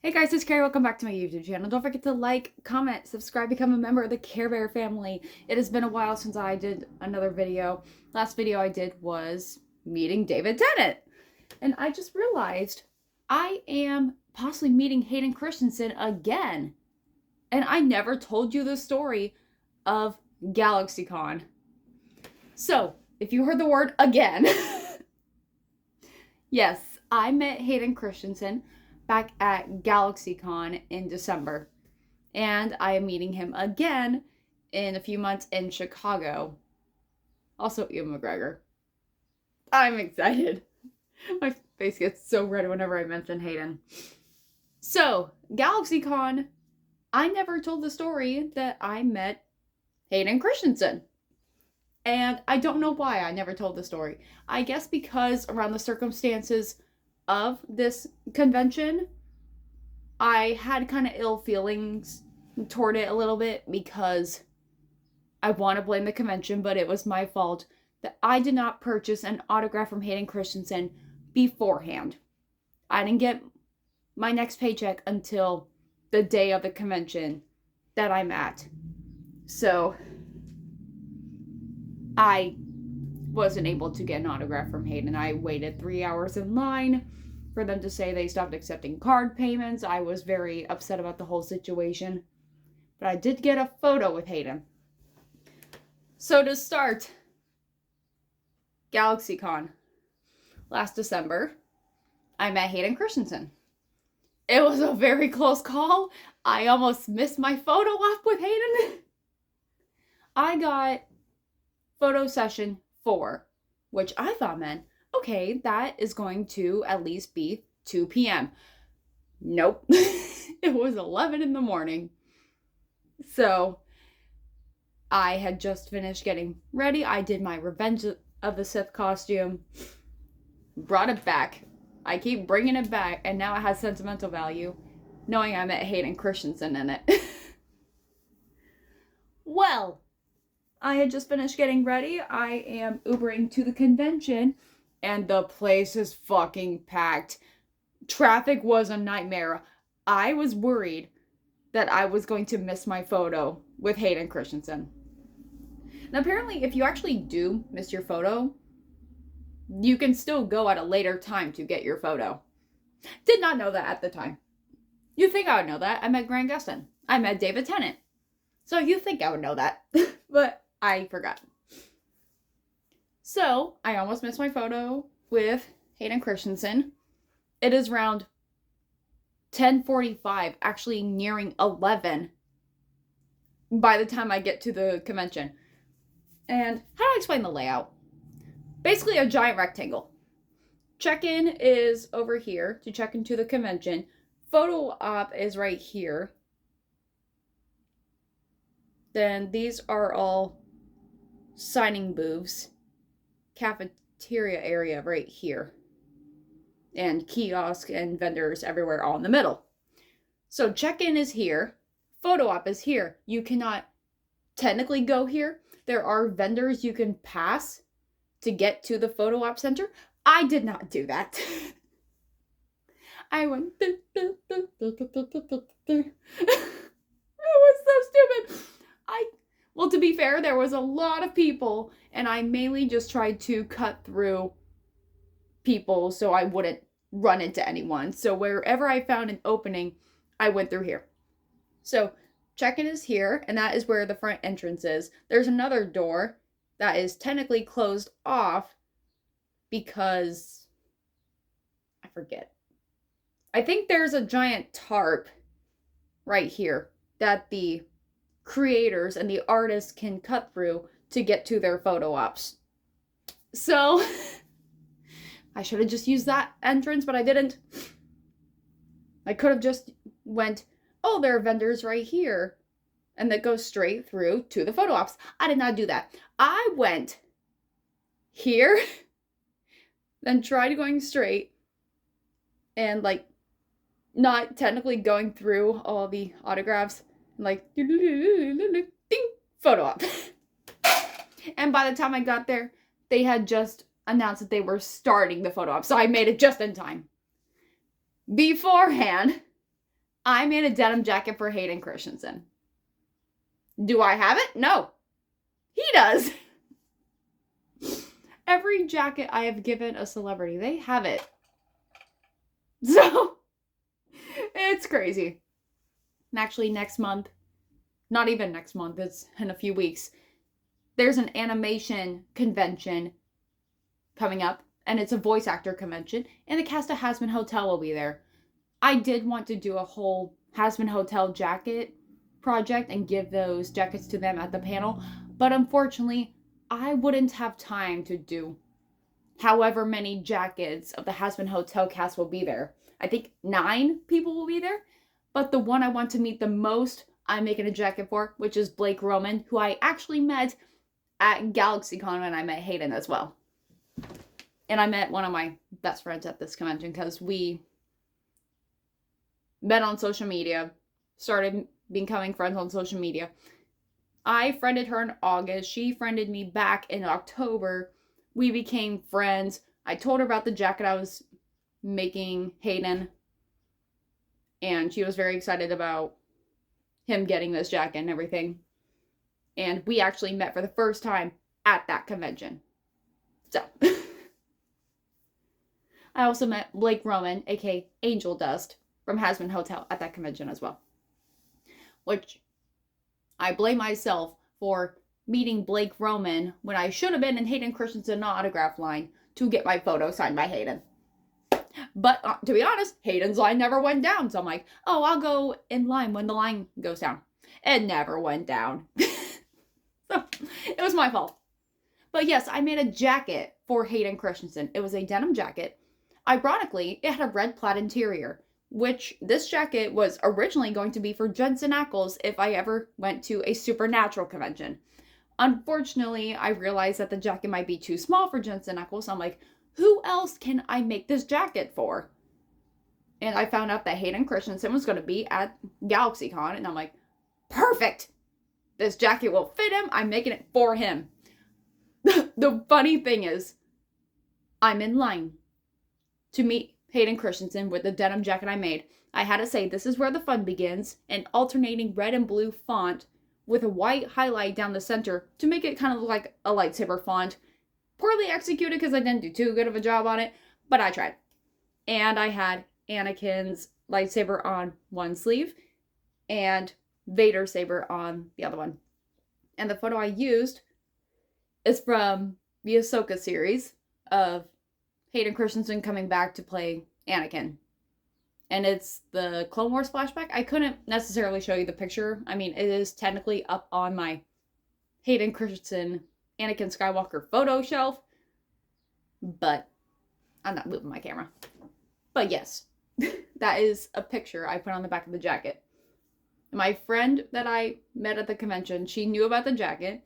Hey guys, it's Carrie. Welcome back to my YouTube channel. Don't forget to like, comment, subscribe, become a member of the Care Bear family. It has been a while since I did another video. Last video I did was meeting David Tennant. And I just realized I am possibly meeting Hayden Christensen again. And I never told you the story of Galaxycon. So, if you heard the word again, yes, I met Hayden Christensen back at Galaxycon in December. And I am meeting him again in a few months in Chicago. Also, Ewan McGregor. I'm excited. My face gets so red whenever I mention Hayden. So, Galaxycon, I never told the story that I met Hayden Christensen. And I don't know why I never told the story. I guess because around the circumstances of this convention, I had kind of ill feelings toward it a little bit because I want to blame the convention, but it was my fault that I did not purchase an autograph from Hayden Christensen beforehand. I didn't get my next paycheck until the day of the convention that I'm at. So I wasn't able to get an autograph from Hayden. I waited 3 hours in line for them to say they stopped accepting card payments. I was very upset about the whole situation. But I did get a photo with Hayden. So to start, Galaxycon. Last December, I met Hayden Christensen. It was a very close call. I almost missed my photo op with Hayden. I got photo session 4, which I thought meant, okay, that is going to at least be 2 p.m. Nope. It was 11 in the morning. So I had just finished getting ready. I did my Revenge of the Sith costume, brought it back. I keep bringing it back, and now it has sentimental value, knowing I met Hayden Christensen in it. Well, I had just finished getting ready. I am Ubering to the convention, and the place is fucking packed. Traffic was a nightmare. I was worried that I was going to miss my photo with Hayden Christensen. Now, apparently, if you actually do miss your photo, you can still go at a later time to get your photo. Did not know that at the time. You think I would know that? I met Grant Gustin. I met David Tennant. So you think I would know that. But I forgot. So, I almost missed my photo with Hayden Christensen. It is around 10:45, actually nearing 11 by the time I get to the convention. And how do I explain the layout? Basically a giant rectangle. Check-in is over here to check into the convention. Photo op is right here. Then these are all signing booths. Cafeteria area right here. And kiosk and vendors everywhere all in the middle. So check-in is here. Photo op is here. You cannot technically go here. There are vendors you can pass to get to the photo op center. I did not do that. I went. It was so stupid. Well, to be fair, there was a lot of people, and I mainly just tried to cut through people so I wouldn't run into anyone. So wherever I found an opening, I went through here. So check-in is here, and that is where the front entrance is. There's another door that is technically closed off because I forget. I think there's a giant tarp right here that the creators and the artists can cut through to get to their photo ops. So I should have just used that entrance, but I didn't. I could have just went, oh, there are vendors right here, and that goes straight through to the photo ops. I did not do that. I went here, then tried going straight, and like not technically going through all the autographs, and like ding, photo op. And by the time I got there, they had just announced that they were starting the photo op, so I made it just in time. Beforehand, I made a denim jacket for Hayden Christensen. Do I have it? No. He does. Every jacket I have given a celebrity, they have it. So, it's crazy. And actually, next month, not even next month, it's in a few weeks, there's an animation convention coming up, and it's a voice actor convention, and the cast of Hazbin Hotel will be there. I did want to do a whole Hazbin Hotel jacket project and give those jackets to them at the panel, but unfortunately, I wouldn't have time to do however many jackets of the Hazbin Hotel cast will be there. I think 9 people will be there, but the one I want to meet the most, I'm making a jacket for, which is Blake Roman, who I actually met at Galaxycon when I met Hayden as well. And I met one of my best friends at this convention because we met on social media, started becoming friends on social media. I friended her in August. She friended me back in October. We became friends. I told her about the jacket I was making Hayden, and she was very excited about him getting this jacket and everything. And we actually met for the first time at that convention. So, I also met Blake Roman, aka Angel Dust, from Hazbin Hotel at that convention as well. Which I blame myself for meeting Blake Roman when I should have been in Hayden Christensen autograph line to get my photo signed by Hayden. But to be honest, Hayden's line never went down. So I'm like, oh, I'll go in line when the line goes down. It never went down. So it was my fault. But yes, I made a jacket for Hayden Christensen. It was a denim jacket. Ironically, it had a red plaid interior, which this jacket was originally going to be for Jensen Ackles if I ever went to a Supernatural convention. Unfortunately, I realized that the jacket might be too small for Jensen Ackles. So I'm like, who else can I make this jacket for? And I found out that Hayden Christensen was going to be at GalaxyCon, and I'm like, perfect! This jacket will fit him. I'm making it for him. The funny thing is, I'm in line to meet Hayden Christensen with the denim jacket I made. I had to say, this is where the fun begins, an alternating red and blue font with a white highlight down the center to make it kind of look like a lightsaber font. Poorly executed because I didn't do too good of a job on it, but I tried. And I had Anakin's lightsaber on one sleeve and Vader's saber on the other one. And the photo I used is from the Ahsoka series of Hayden Christensen coming back to play Anakin. And it's the Clone Wars flashback. I couldn't necessarily show you the picture. I mean, it is technically up on my Hayden Christensen Anakin Skywalker photo shelf, but I'm not moving my camera. But yes, that is a picture I put on the back of the jacket. My friend that I met at the convention, she knew about the jacket.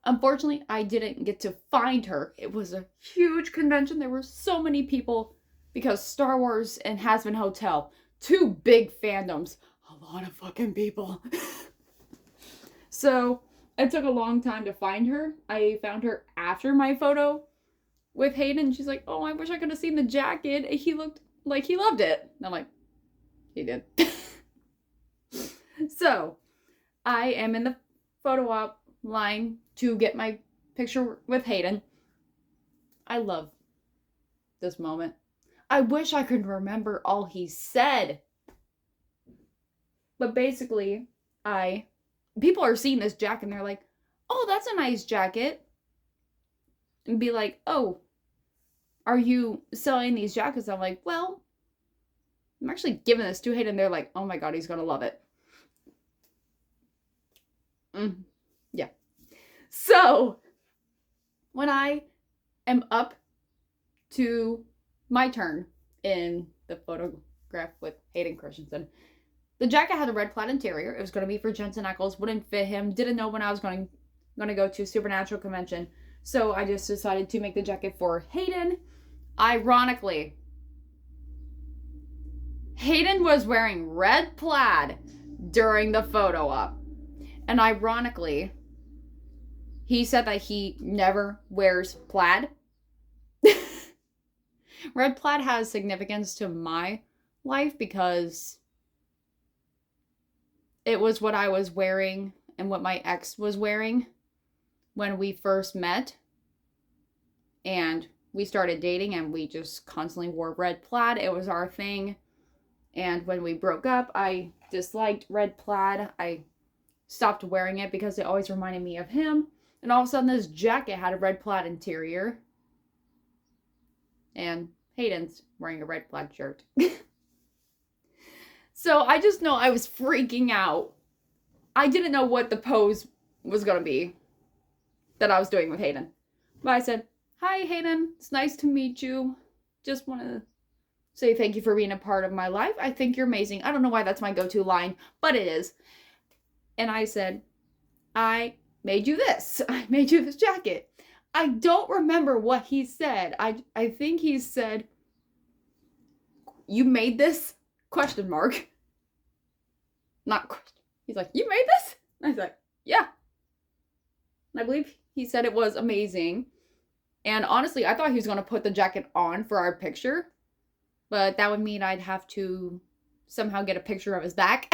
Unfortunately, I didn't get to find her. It was a huge convention. There were so many people because Star Wars and Hazbin Hotel, 2 big fandoms, a lot of fucking people. So it took a long time to find her. I found her after my photo with Hayden. She's like, oh, I wish I could have seen the jacket. He looked like he loved it. And I'm like, he did. So I am in the photo op line to get my picture with Hayden. I love this moment. I wish I could remember all he said. But basically, people are seeing this jacket and they're like, oh, that's a nice jacket. And be like, oh, are you selling these jackets? I'm like, well, I'm actually giving this to Hayden. They're like, oh my God, he's going to love it. Yeah. So, when I am up to my turn in the photograph with Hayden Christensen, the jacket had a red plaid interior. It was going to be for Jensen Ackles. Wouldn't fit him. Didn't know when I was going to go to Supernatural convention. So I just decided to make the jacket for Hayden. Ironically, Hayden was wearing red plaid during the photo op. And ironically, he said that he never wears plaid. Red plaid has significance to my life because it was what I was wearing and what my ex was wearing when we first met. And we started dating and we just constantly wore red plaid. It was our thing. And when we broke up, I disliked red plaid. I stopped wearing it because it always reminded me of him. And all of a sudden, this jacket had a red plaid interior. And Hayden's wearing a red plaid shirt. So I just know I was freaking out. I didn't know what the pose was going to be that I was doing with Hayden. But I said, "Hi, Hayden. It's nice to meet you. Just want to say thank you for being a part of my life. I think you're amazing." I don't know why that's my go-to line, but it is. And I said, "I made you this. I made you this jacket." I don't remember what he said. I think he said, "You made this?" Question mark. Not question. He's like, "You made this?" And I was like, "Yeah." And I believe he said it was amazing. And honestly, I thought he was going to put the jacket on for our picture. But that would mean I'd have to somehow get a picture of his back.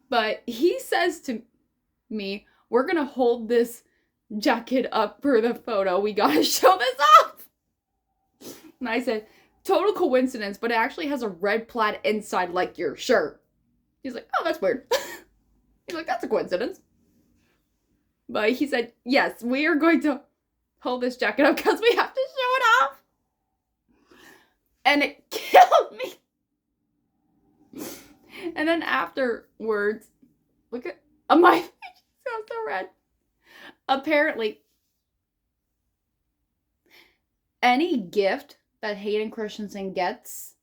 But he says to me, "We're going to hold this jacket up for the photo. We got to show this off." And I said, "Total coincidence, but it actually has a red plaid inside like your shirt." He's like, "Oh, that's weird." He's like, "That's a coincidence." But he said, "Yes, we are going to hold this jacket up because we have to show it off." And it killed me. And then afterwards, look at my face. It's so red. Apparently, any gift that Hayden Christensen gets,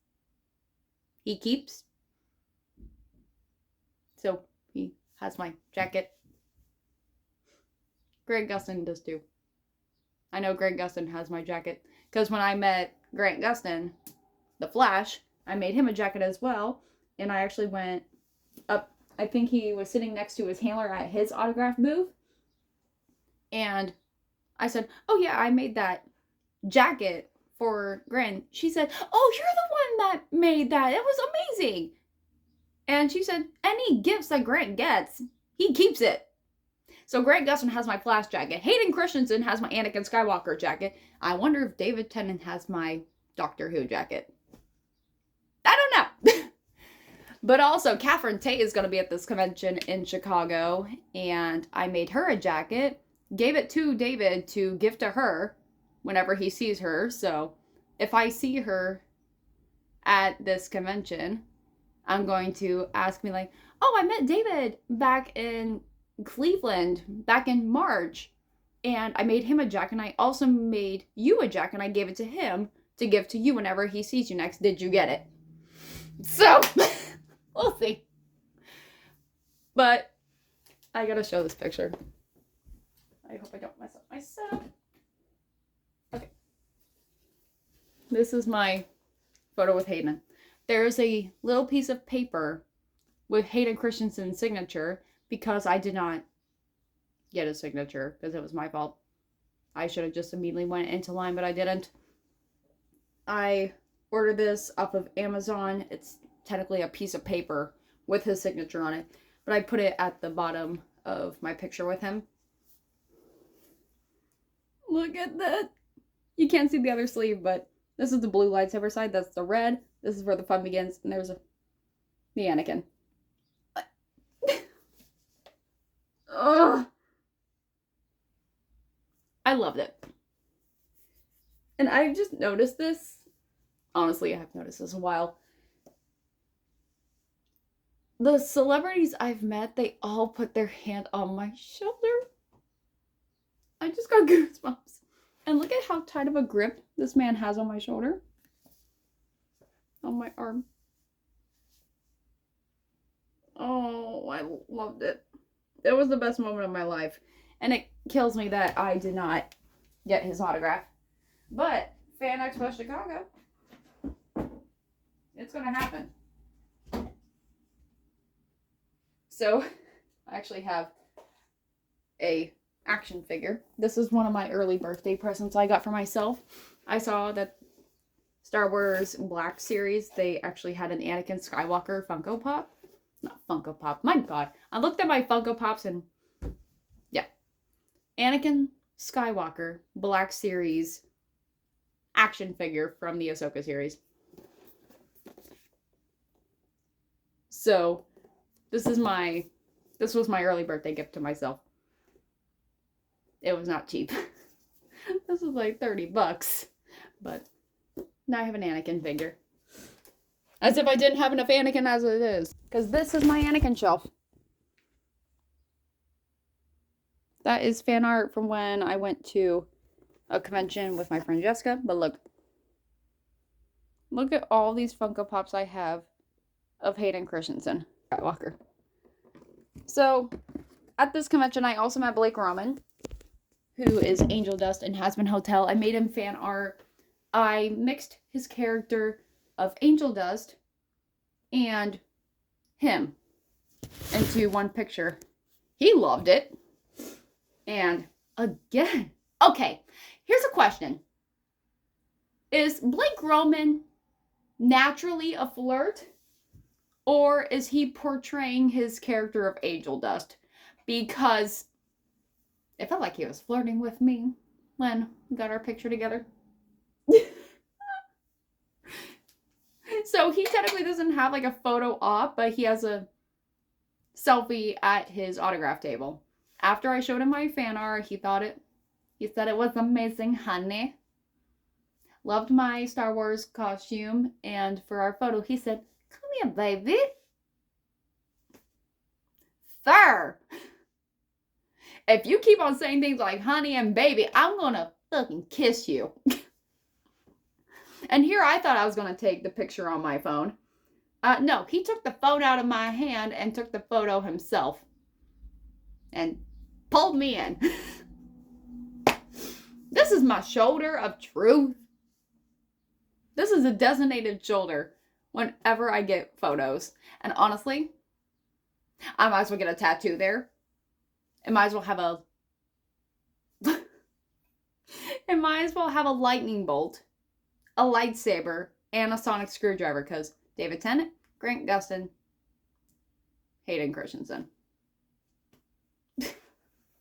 he keeps. So he has my jacket. Grant Gustin does too. I know Grant Gustin has my jacket because when I met Grant Gustin, the Flash, I made him a jacket as well. And I actually went up, I think he was sitting next to his handler at his autograph booth. And I said, "Oh yeah, I made that jacket for Grant." She said, "Oh, you're the one that made that. It was amazing." And she said, "Any gifts that Grant gets, he keeps it." So Grant Gustin has my Flash jacket. Hayden Christensen has my Anakin Skywalker jacket. I wonder if David Tennant has my Doctor Who jacket. I don't know. But also, Catherine Tate is going to be at this convention in Chicago. And I made her a jacket. Gave it to David to gift to her whenever he sees her. So if I see her at this convention, I'm going to ask me like, "Oh, I met David back in Cleveland back in March. And I made him a jacket. And I also made you a jacket. And I gave it to him to give to you whenever he sees you next. Did you get it?" So, we'll see. But I gotta show this picture. I hope I don't mess up my setup. Okay. This is my photo with Hayden. There's a little piece of paper with Hayden Christensen's signature because I did not get a signature because it was my fault. I should have just immediately went into line, but I didn't. I ordered this off of Amazon. It's technically a piece of paper with his signature on it, but I put it at the bottom of my picture with him. Look at that. You can't see the other sleeve, but this is the blue lightsaber side. That's the red. This is where the fun begins. And there's the Anakin. Ugh. I loved it. And I just noticed this. Honestly, I have noticed this a while. The celebrities I've met, they all put their hand on my shoulder. I just got goosebumps. And look at how tight of a grip this man has on my shoulder. On my arm. Oh, I loved it. It was the best moment of my life. And it kills me that I did not get his autograph. But FanExpo Chicago, it's going to happen. So, I actually have a action figure. This is one of my early birthday presents I got for myself. I saw that Star Wars Black Series, they actually had an Anakin Skywalker Funko Pop. Not Funko Pop. My God. I looked at my Funko Pops and yeah. Anakin Skywalker Black Series action figure from the Ahsoka series. So this was my early birthday gift to myself. It was not cheap. This was like $30, but now I have an Anakin figure. As if I didn't have enough Anakin as it is. Because this is my Anakin shelf. That is fan art from when I went to a convention with my friend Jessica. But look. Look at all these Funko Pops I have of Hayden Christensen. Skywalker. So, at this convention, I also met Blake Roman, who is Angel Dust in Hazbin Hotel. I made him fan art. I mixed his character of Angel Dust and him into one picture. He loved it. And again, okay, here's a question. Is Blake Roman naturally a flirt? Or is he portraying his character of Angel Dust? Because it felt like he was flirting with me when we got our picture together. So he technically doesn't have like a photo op, but he has a selfie at his autograph table. After I showed him my fan art, he said it was amazing, honey. Loved my Star Wars costume, and for our photo, he said, "Come here, baby." Sir, if you keep on saying things like honey and baby, I'm gonna fucking kiss you. And here I thought I was gonna take the picture on my phone. No, he took the phone out of my hand and took the photo himself. And pulled me in. This is my shoulder of truth. This is a designated shoulder whenever I get photos. And honestly, I might as well get a tattoo there. It might as well have a lightning bolt, a lightsaber, and a sonic screwdriver, because David Tennant, Grant Gustin, Hayden Christensen.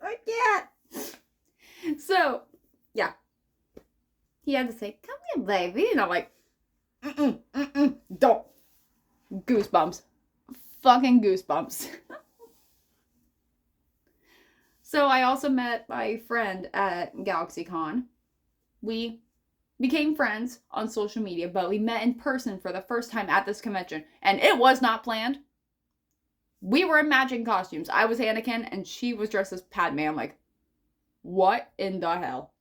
I can't. So, yeah. He had to say, "Come here, baby." And I'm like, don't. Goosebumps. Fucking goosebumps. So I also met my friend at Galaxycon. We became friends on social media, but we met in person for the first time at this convention. And it was not planned. We were in matching costumes. I was Anakin and she was dressed as Padme. I'm like, what in the hell?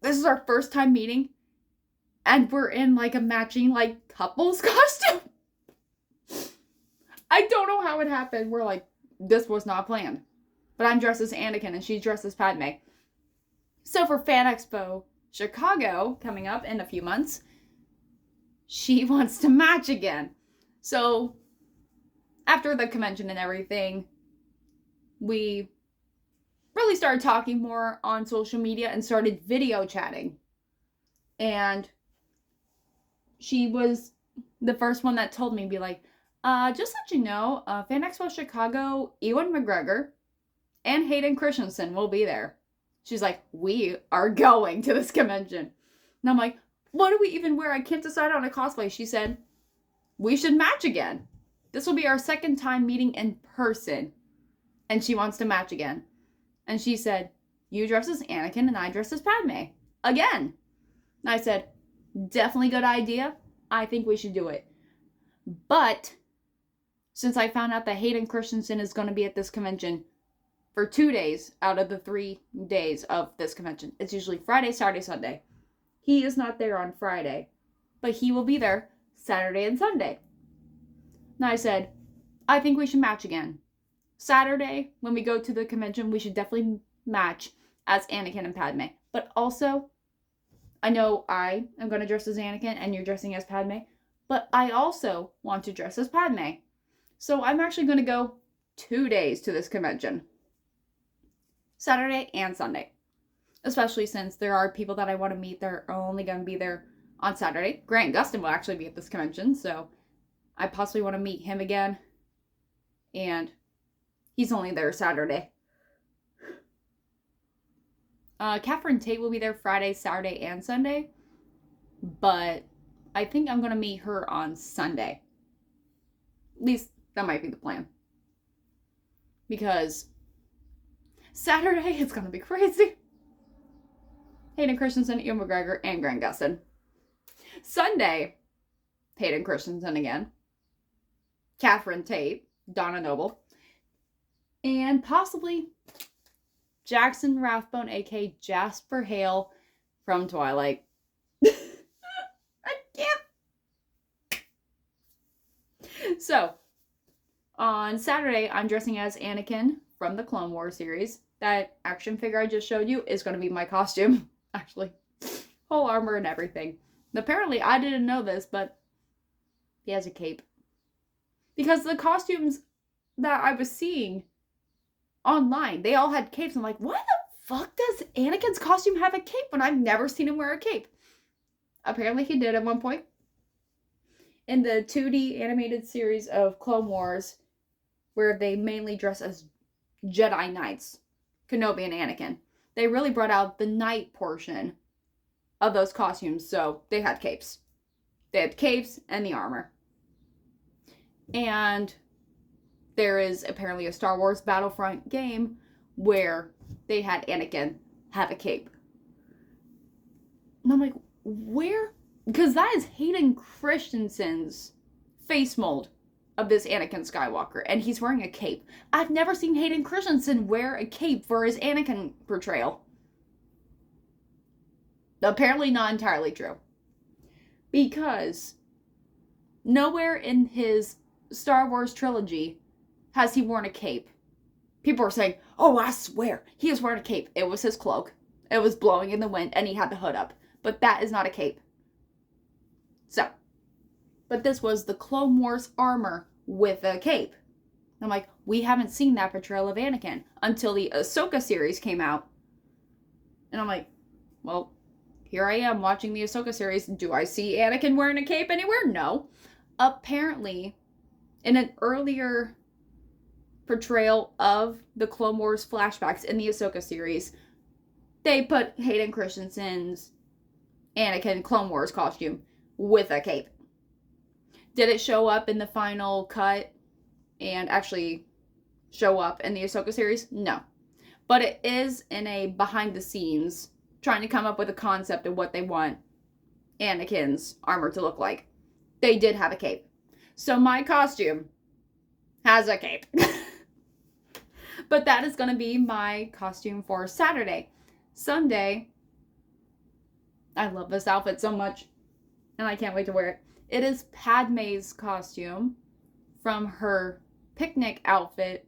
This is our first time meeting and we're in like a matching like couples costume. I don't know how it happened. We're like, this was not planned. But I'm dressed as Anakin and she's dressed as Padme. So for FanExpo Chicago coming up in a few months, she wants to match again. So after the convention and everything, we really started talking more on social media and started video chatting. And she was the first one that told me, be like, just let you know, FanExpo Chicago, Ewan McGregor and Hayden Christensen will be there. She's like, we are going to this convention. And I'm like, what do we even wear? I can't decide on a cosplay. She said, we should match again. This will be our second time meeting in person. And she wants to match again. And she said, you dress as Anakin and I dress as Padme. Again. And I said, definitely good idea. I think we should do it. But since I found out that Hayden Christensen is going to be at this convention for 2 days out of the 3 days of this convention. It's usually Friday, Saturday, Sunday. He is not there on Friday, but he will be there Saturday and Sunday. And I said, I think we should match again. Saturday, when we go to the convention, we should definitely match as Anakin and Padme. But also, I know I am going to dress as Anakin and you're dressing as Padme, but I also want to dress as Padme. So I'm actually going to go 2 days to this convention. Saturday and Sunday. Especially since there are people that I want to meet that are only going to be there on Saturday. Grant Gustin will actually be at this convention, so I possibly want to meet him again. and he's only there Saturday. Catherine Tate will be there Friday, Saturday, and Sunday, but I think I'm going to meet her on Sunday. At least that might be the plan. Because Saturday it's going to be crazy. Hayden Christensen, Ian McGregor, and Grant Gustin. Sunday, Hayden Christensen again. Catherine Tate, Donna Noble, and possibly Jackson Rathbone, aka Jasper Hale from Twilight. I can't. So, on Saturday, I'm dressing as Anakin from the Clone Wars series. That action figure I just showed you is going to be my costume, actually. Whole armor and everything. Apparently, I didn't know this, but he has a cape. Because the costumes that I was seeing online, they all had capes. I'm like, why the fuck does Anakin's costume have a cape when I've never seen him wear a cape? Apparently he did at one point. In the 2D animated series of Clone Wars, where they mainly dress as Jedi Knights, Kenobi and Anakin, they really brought out the knight portion of those costumes, so they had capes. They had capes and the armor. And there is apparently a Star Wars Battlefront game where they had Anakin have a cape. And I'm like, where? Because that is Hayden Christensen's face mold of this Anakin Skywalker, and he's wearing a cape. I've never seen Hayden Christensen wear a cape for his Anakin portrayal. Apparently not entirely true. Because nowhere in his Star Wars trilogy has he worn a cape. People are saying, oh, I swear, he was wearing a cape. It was his cloak. It was blowing in the wind, and he had the hood up. But that is not a cape. So, but this was the Clone Wars armor with a cape. I'm like, we haven't seen that portrayal of Anakin until the Ahsoka series came out. And I'm like, well, here I am watching the Ahsoka series. Do I see Anakin wearing a cape anywhere? No. Apparently, in an earlier portrayal of the Clone Wars flashbacks in the Ahsoka series, they put Hayden Christensen's Anakin Clone Wars costume with a cape. Did it show up in the final cut and actually show up in the Ahsoka series? No. But it is in a behind the scenes, trying to come up with a concept of what they want Anakin's armor to look like. They did have a cape. So my costume has a cape. But that is going to be my costume for Saturday. Sunday, I love this outfit so much, and I can't wait to wear it. It is Padme's costume from her picnic outfit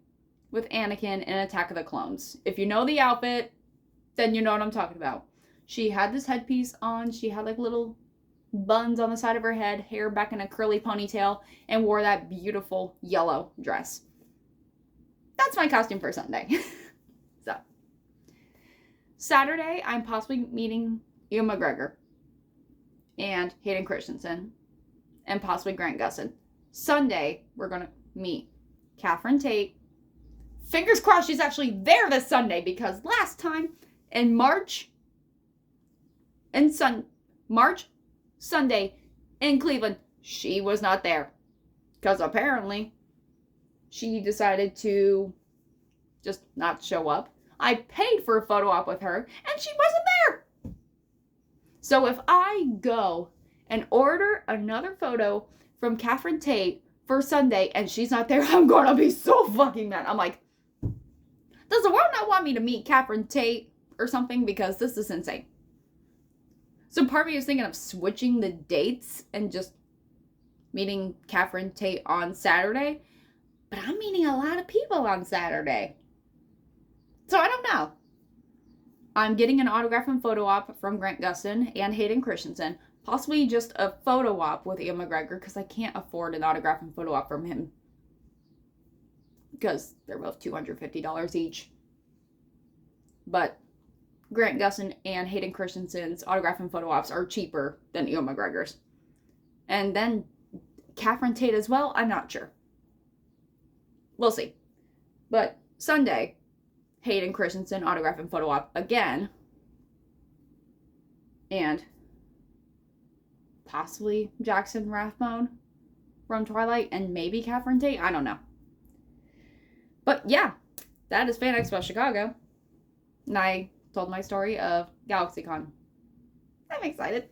with Anakin in Attack of the Clones. If you know the outfit, then you know what I'm talking about. She had this headpiece on. She had like little buns on the side of her head, hair back in a curly ponytail, and wore that beautiful yellow dress. That's my costume for Sunday. So, Saturday, I'm possibly meeting Ewan McGregor and Hayden Christensen and possibly Grant Gustin. Sunday, we're going to meet Catherine Tate. Fingers crossed she's actually there this Sunday, because last time in March, Sunday in Cleveland, she was not there. Because apparently she decided to just not show up. I paid for a photo op with her, and she wasn't there. So if I go and order another photo from Catherine Tate for Sunday and she's not there, I'm going to be so fucking mad. I'm like, does the world not want me to meet Catherine Tate or something? Because this is insane. So part of me is thinking of switching the dates and just meeting Catherine Tate on Saturday. But I'm meeting a lot of people on Saturday. So I don't know. I'm getting an autograph and photo op from Grant Gustin and Hayden Christensen. Possibly just a photo op with Ian McGregor, because I can't afford an autograph and photo op from him. Because they're both $250 each. But Grant Gustin and Hayden Christensen's autograph and photo ops are cheaper than Ian McGregor's. And then Catherine Tate as well, I'm not sure. we'll see. But Sunday, Hayden Christensen autograph and photo op again. And possibly Jackson Rathbone from Twilight, and maybe Catherine Tate. I don't know. But yeah, that is FanExpo Chicago. And I told my story of Galaxycon. I'm excited.